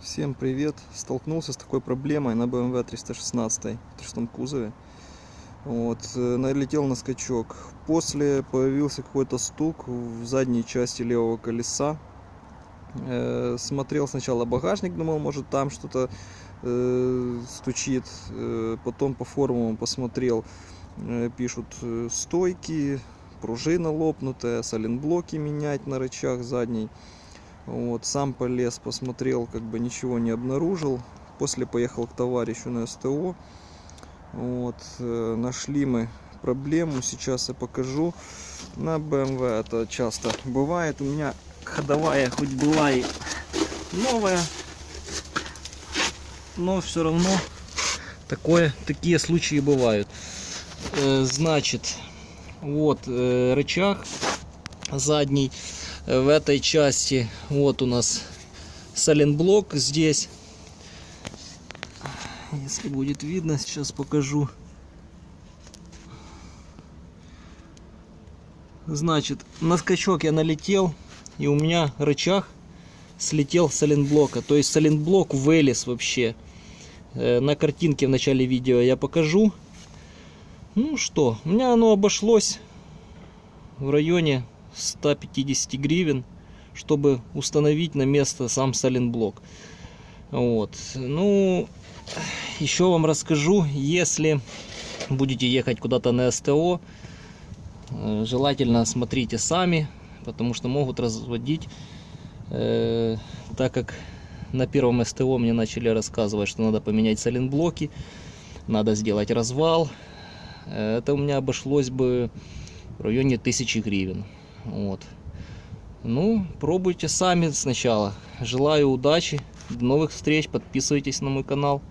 Всем привет! Столкнулся с такой проблемой на BMW 316 в трясном кузове. Налетел на скачок. После появился какой-то стук в задней части левого колеса. Смотрел сначала багажник, думал, может там что-то стучит. Потом по форумам посмотрел, пишут стойки, пружина лопнутая, сайлентблоки менять на рычаг задний. Сам полез, посмотрел, как бы ничего не обнаружил. После поехал к товарищу на СТО. Нашли мы проблему, сейчас я покажу. На BMW это часто бывает. У меня ходовая хоть была и новая, но все равно такие случаи бывают. Значит, рычаг задний. В этой части вот у нас сайлентблок здесь. Если будет видно, сейчас покажу. Значит, на скачок я налетел, и у меня рычаг слетел с сайлентблока. То есть сайлентблок вылез вообще. На картинке в начале видео я покажу. Ну что, у меня оно обошлось в районе 150 гривен, чтобы установить на место сам сайлентблок. Ну, еще вам расскажу, если будете ехать куда-то на СТО, желательно смотрите сами, потому что могут разводить, так как на первом СТО мне начали рассказывать, что надо поменять сайлентблоки, надо сделать развал. Это у меня обошлось бы в районе 1000 гривен. Ну, пробуйте сами сначала. Желаю удачи, до новых встреч, подписывайтесь на мой канал.